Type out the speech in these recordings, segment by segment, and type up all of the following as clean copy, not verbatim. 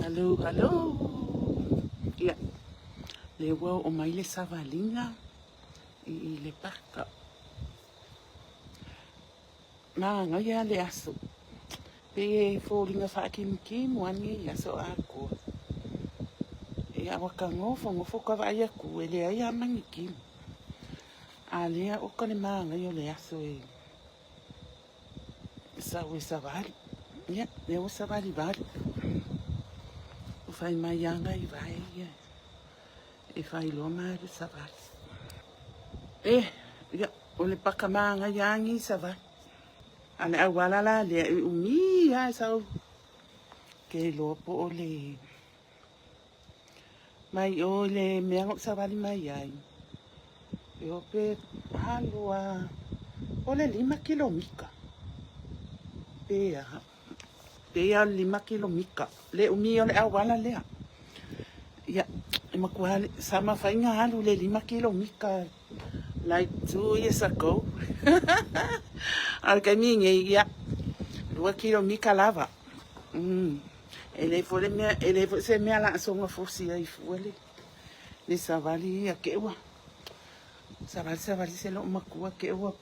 Hello, hello. Ia, le wau o mai le savalinga I le paka. Nā ngai le aso. Pe fōringa whaakimikimu ani I aso ako. E awaka ngofo ka vai aku e le ai amangikimu. A lea o ka le mā ngai o le aso e. Sa o savali. Ia, le o savali vali. O fai mai anga I vai ia. E fai loa mai le savali. Ia, o le paka mā ngai angi savali. Ane awala la le umi ai sau. Ke lopo o le. Mai o le mea ngok savali mai ai. E o pe halua. O le 5 kilomika. Pea 5 kilomika. Le umi o le awala lea. Ia, e makuale sama whainga halu le 5 kilomika. Like 2 years ago. Al caminho ia 2 kilomika lava. Ele foi me ele se me ala songa fosi ai fuele. Le savali ia ke wa. Savali se lo makua ke wa.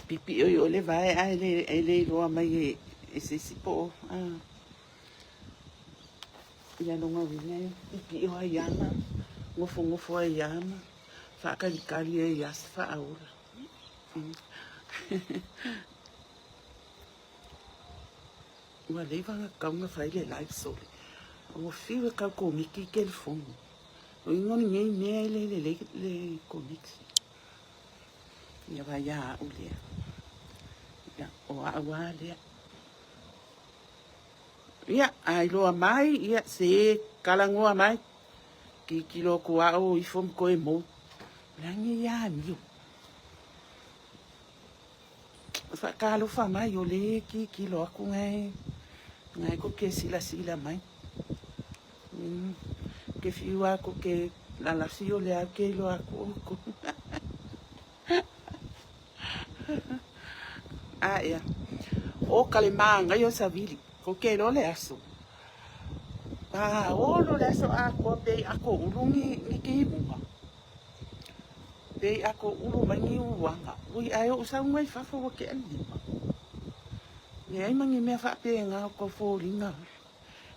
Pipi o le vai ai ele lo mai e se sipo. Ia no nga vine pipi o ayama. Ngofo ayama. Fa kali e yas fa aula. Ua leva nga kaunga whai le live sole. O whiwa kau komiki ke le fongu. O ingoni ngei mea le komiki. Ia vai a ulea. Ia o a lea. Ia ai loa mai. Ia se kalangoa mai. Ki kilo kua o I fom koe mou. Lange ia miu. Whakalo wha mai o le ki lo aku ngai ko ke sila mai. Ke whiua ko ke lalasi o le au ke lo aku ko. Ia. O kale manga yo savili. Ko ke lo le aso. O lo le aso ako pe ako ulungi ni ke ibunga. Pe ako ulu mangi uwanga. Ui ayo usau ngai whafo ke anima. Ni ai mangi mea whape ngā ko fōringa.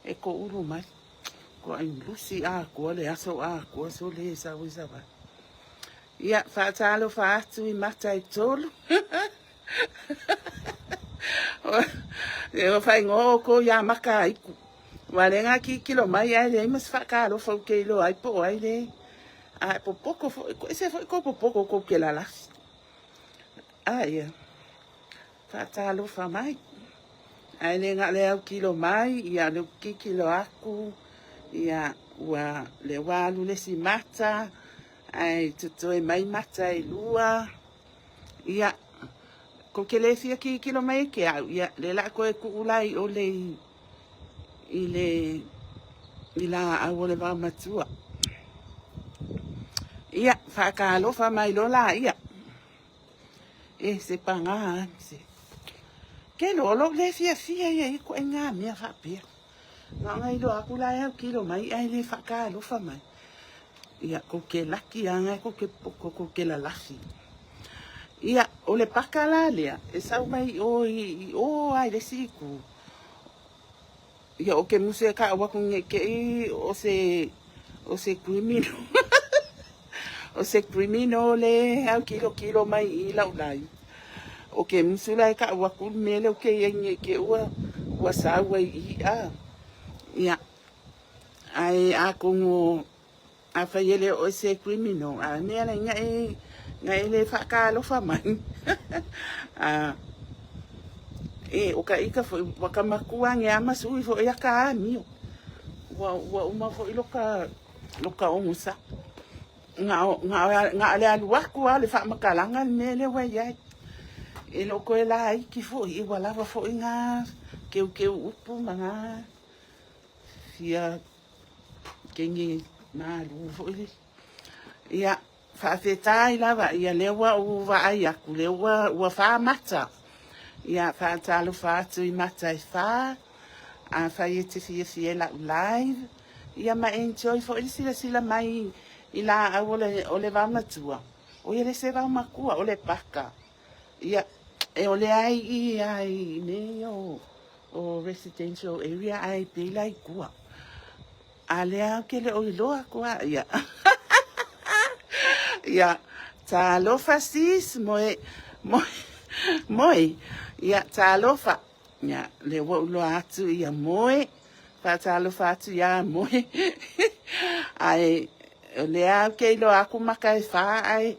E ko ulu mai. Ko ai lusi ako le aso ako so le sa wisawa. Ia whaatalo whaatu I matai tolu. E o whai ngō ko ia maka aiku. Wale ngā ki kilo mai ai le imas whakalo whau ke ilo ai po ai le. Ai popoko ese foi ko popoko ko ke la las. Ia. Fatalo fa mai. Ai le nga le au kilo mai, ia le kilo aku, ia wa le walu le si mata, ai tutoe mai mata I lua. Ia ko ke le fia ki kilo mai ke au, ia le la ko e ku ulai o le I la au le va matua. Ia, whakalo wha mai lola, ia. E se panga, se. Ke lolo le fia ia I ko e ngā mea whapea. Ngā ngai lo aku lai au kilo mai, ai le whakalo wha mai. Ia, ko ke laki anga, ko ke poko, ko ke la laki. Ia, o le pakala lea, e sau mai ai le siku. Ia, o ke muse ka awaku nge ke o se criminal. O se criminal le au kilo mai I laulai. O ke musula ka wakul mele o ke yenye ke ua sawa I a. Ia. Ai a kongo a fayele o se criminal. A mea ngai le whakalo wha mai. O ka ika fo wakamakua nge amasui fo ia ka amio. Wa uma fo loka o musa. Nga le aluaku a le whamakalanga mele wai ai. E loko e la iki fo I wala wa fo inga keu upu mga fia kengi malu fo ili. Ia whawhetai lawa ia lewa uwa ai aku lewa ua wha mata. Ia whaatalo whaatu I mata I wha a fai e te fia la live ia ma enjoy fo ili sila mai i la au o le vama tua o ia le se vama kua o le paka ia e o le ai ne o residential area ai pe lai kua a le au ke le o iloa kua ia ia talofa sis moe ia talofa ia le wo lo atu ia moe pa talofa atu ia moe ai le au ke lo aku maka e fa ai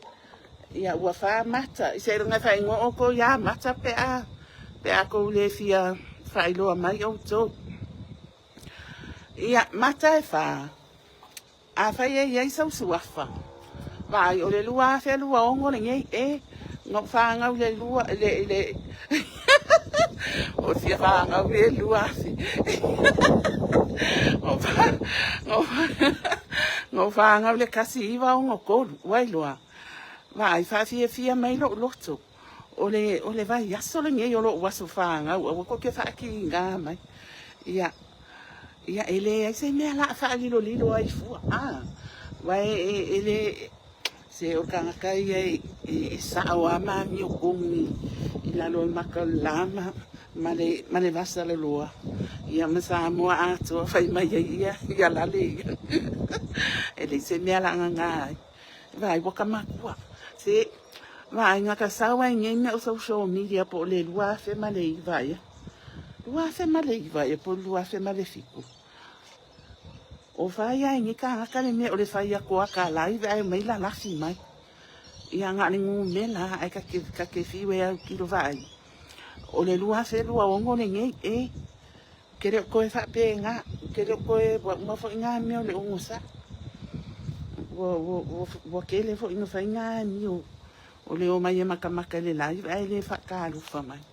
ia ua fa mata i se runga fa ingo o ko ia mata pe a ko le fia fa ilo mai o to ia mata e fa a fa ia sau suafa vai o le lua fe lua o ngore ngai no fa nga le lua le o fia fa nga le lua no fa nga le kasi iwa o ngoko wai lua vai fa fia mai lo loto o le vai aso le ngai o lo waso fa nga o ko ke fa ki nga mai ia ele ai se me la fa lilo ai fu vai ele se o kanga kai e sa o ama mi o kongi i la lo maka lama male vasa le loa ia masa mo ato fai mai ia la le ele se me la nga vai boka makua se vai nga ka sawa ngai me o social media po le lua fe male vai po lua fe male fiku o vai ai ni ka le me o le fai a ko ka live ai mai la lafi mai ia nga ni ngu me la ai ka ke fi we au kilo vai o le lua fe lua o ngone ngai kere ko e fa pe nga kere ko e mo fo nga me o le ungusa wo ke le fo ino fa nga ni o le o mai maka le live ai le fa ka lu fa mai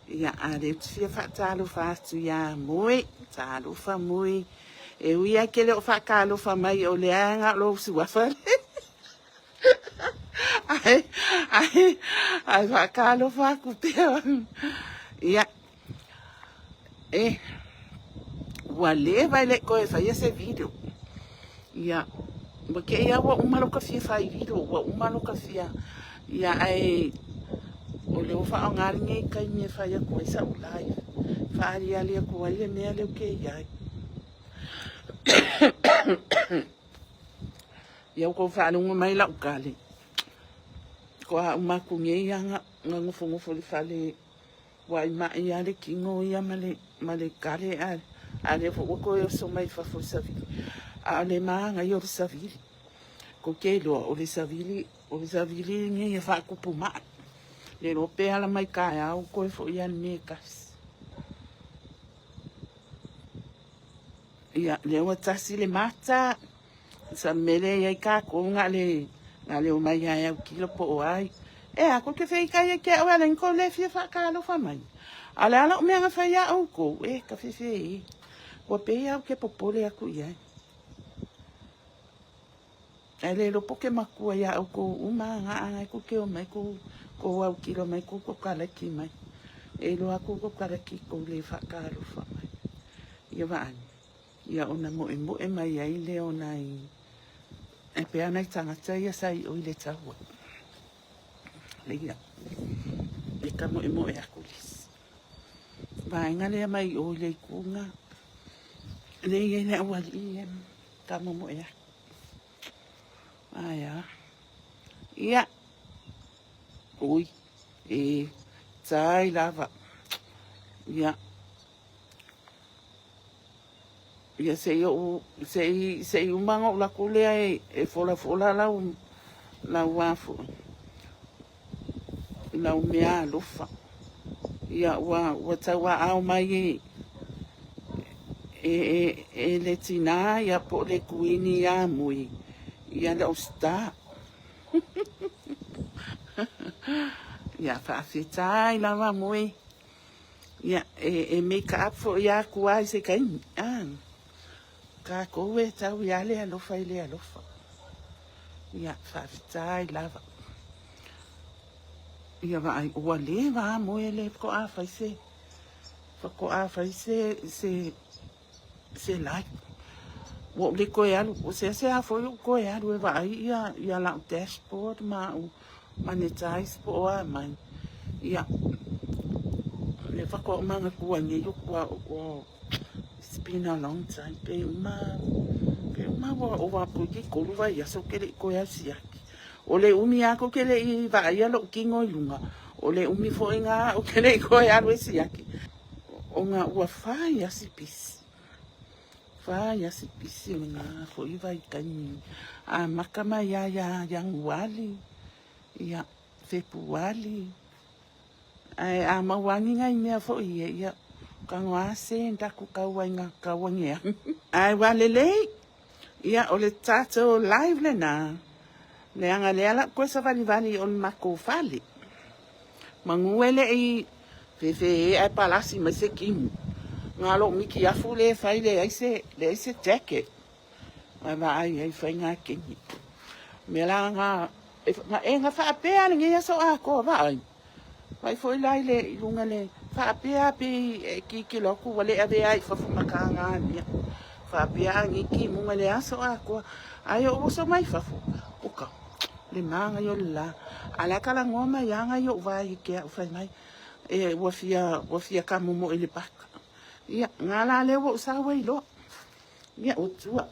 ia a le fia fa ta lu fa tu ya moi ta lu fa moi e uia ke le o fa ka lo fa mai o le anga lo su wa fa ai fa ka lo fa ku te ia wale vai le ko e fa ese video ia porque ia wa uma lo ka fia fa video wa uma lo ka fia ia ai o le o fa ngar ngai kai me fa ia ko esa ulai fa ali ko ai me le ke ia ia ko fa lu mai la ukale ko uma ku nge nga ngofo le fale wa ma ia le kingo ia male kale ale fo ko so mai fa fo savi ale ma nga yo savi ko ke lo o le savili nge fa ku puma le ro pe ala mai ka ya ko fo ia me kas ia le o tasi le mata sa mele ia ka ko ngale o mai ia kilo po ai a ko ke fei kai ke o ala ko le fia fa ka lo fa mai ala me nga fa ia o ko ka fei o pe ia ke popole aku ia ele lo poke makua ia o ko uma nga ko ke o mai ko au kilo mai ko kala ki mai lo aku ko kala ki ko le fa ka lo fa mai ia va ia ona mo e mai ai le ona e pe ana tanga ia sai o ile taua le ia e ka mo e akulis vai ngale mai o le kunga le ia na wali ka mo e aya ia ui tai lava ia ia se umango la kulea e fola la wafu la mea lufa ia wa tawa au mai le tina ia po le kuini ia mui ia la usta ia fa fitai la mui ia make up for ia kuai se kai ka ko e tau ia le alofa ia fa fitai lava ia vai ua le va mo ele ko a fa se Whako a whai se lai. Wo le koe alu, o se a foi o koe alu e vai ia la dashboard ma o monetize po a mai. Ia, le whako manga kua nge yukua o it's been a long time. Pe uma wa puki koluwa ia so kele koe a siaki. O le umi ako kele I vai alo kingo ilunga. O le umi fo inga o kele koe alu e siaki. O nga ua whai asi pisi. Whai asi pisi o nga fo iwa I kani. A makama ia yang wali. Ia Februari. Ai a mawangi ngai mea fo ia. Kangoa se ndaku kawainga kawangea. Ai walele. Ia o le tato live le na. Le anga le ala koe sa vali o mako fali. Manguele I fefe ai palasi mai se kimu. Ngalo miki afu le fai le aise jacket. Ai va ai fai ngā kengi. Me la ngā nga whaapea ni ngia so a ko vai. Vai foi lai le ilunga le whaapea pe ki loku wale ave ai whafumaka ngā nia. Whaapea ngi ki munga le aso a ko. Ai o so mai whafu. Uka. Le manga yo la. Ala kala ngoma yanga yo vai ke o fai mai. E wafia ka momo ele paka. Ia ngala le wo sa wai lo. Ia o tua.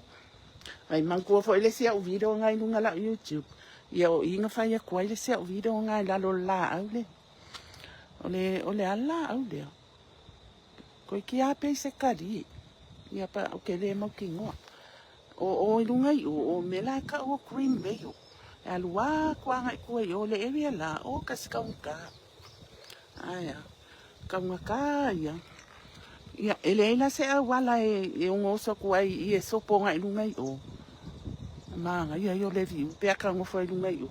Ai mangko fo ele sia o video ngai lunga la YouTube. Ia o inga fai a kuai le sia o video ngai la lo la au le. Ole ala au le. Ko ki a pe se kari. Ia pa o ke le mo ki ngoa. O lunga I o mela ka o Green Bay o. Alua kwa ngai kuai o le area la o kaskaunga. Aya. Kaunga ia. Ia ele se a wala e ngoso kuai I sopo ngai lunga I o. Manga ia yo le viu pe ka ngofo I lunga I o.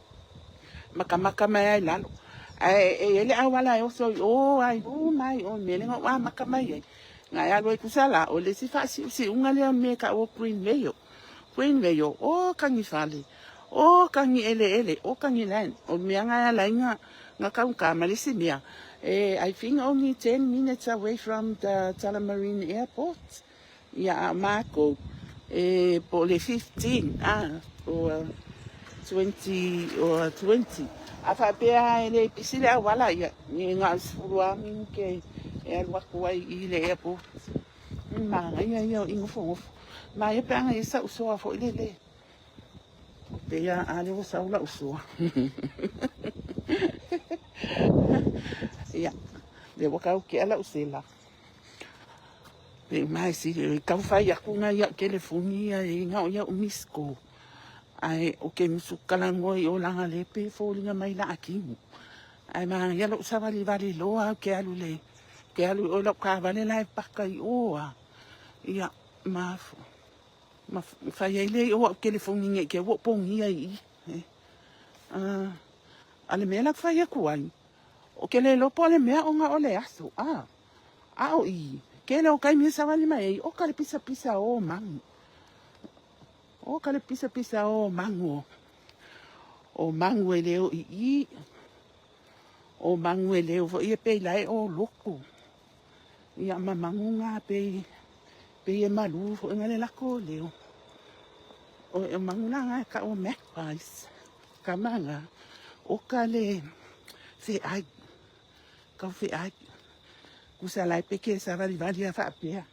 Maka mai ai lalo. Ai ele a wala o so o ai o mai o mele ngo wa maka mai ai. Ngai alo I kusala o le si si unga le me ka o Green Bay o. Green Bay o kangi fale. O kangi ele o kangi line o mianga la nga ka malisi mia. I think only 10 minutes away from the Tullamarine Airport. Yeah, Marco. Po le 15 or 20. Afa pea ele pisile wala ya nga sfurua minke wakua I le airport. Ma ia ingofo. Ma ia panga isa usoa fo ile. Pea ale o saula usoa. Ia. Le waka o ke ala usela. Pe mai si ka fai aku nga ia telefoni ia nga o ia umisko. Ai o ke musukala ngoi o langa le pe folinga mai la akimu. Ai ma ia lo sa vali loa ke alu le. Ke alu o lo ka vale lai pakai oa. Ia mafu. Ma fai ele o telefoni nge ke wo pongi ai. Ale mela fai aku ai. O ke le lopo le mea o nga o le aso. O I. Ke le o kai mea sawani mai. O ka le pisa o mangu. O ka le pisa o mangu. O mangu e leo I. O mangu e leo fo ia pei lai o loko. Ia ma mangu nga pei e malu fo inga le lako leo. O mangu nga ka o magpies. Ka manga. O ka le se ai. Kau fe ai. Kusa lai peke sa vali a whaapea.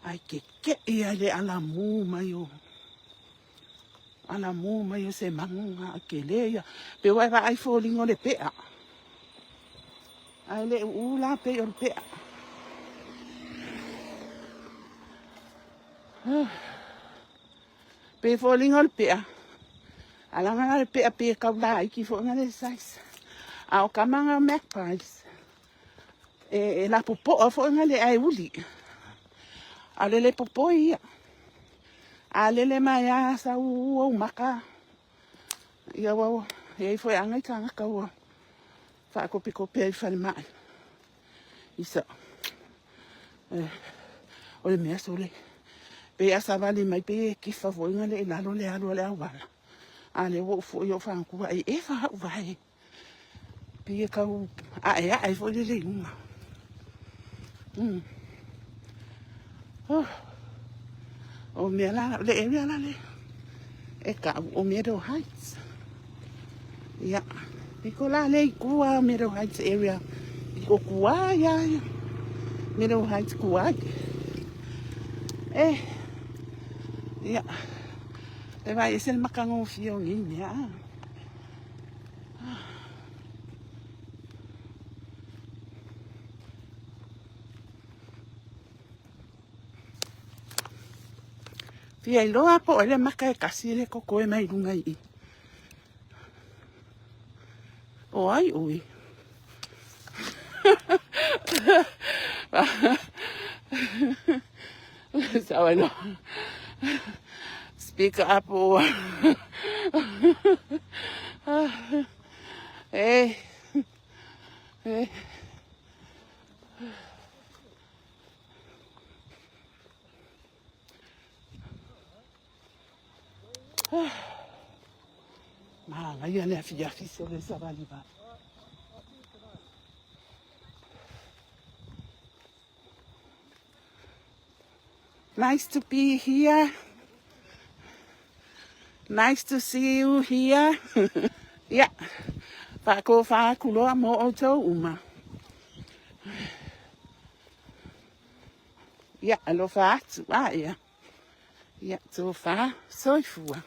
Ai ke ia le alamu mai o. Alamu mai o se mangunga ke leia. Pe wai wa ai fōlingo le pea. Ai le ula pe o le pea. Pe fōlingo le pea. Alanga le pea pe kaula ai ki fōnga le sais. A o kamanga magpies. E la popo a fo ngale ai uli. Ale le popo ia. Ale le mai a sa o maka. Ia wa e foi anga tanga ka wa. Fa ko pe fa le mai. Isa. O le mea sole. Pe a sa vali mai pe ki fa fo ngale la lo le wala. Ale wo fo yo fa ku ai e fa vai. Pe ka ai fo le unga. Oh, o mea la, le area la le. E ka o Meadow Heights. Yeah. Iko la le kua Meadow Heights area. Iko kua ya. Meadow Heights kua. Eh. Yeah. E vai ese el makango fio ni ya. Fia I loa po ele maka e kasi le koko e mai runga I. O ai ui. So I know. Speak up or hey. Hey. Ma, ngai ane fia fisi le savaliva. Nice to be here. Nice to see you here. Yeah. Whako whakuloa mo o tau uma. Yeah, alofa atu. Ah, yeah. Yeah, tō wha soifua.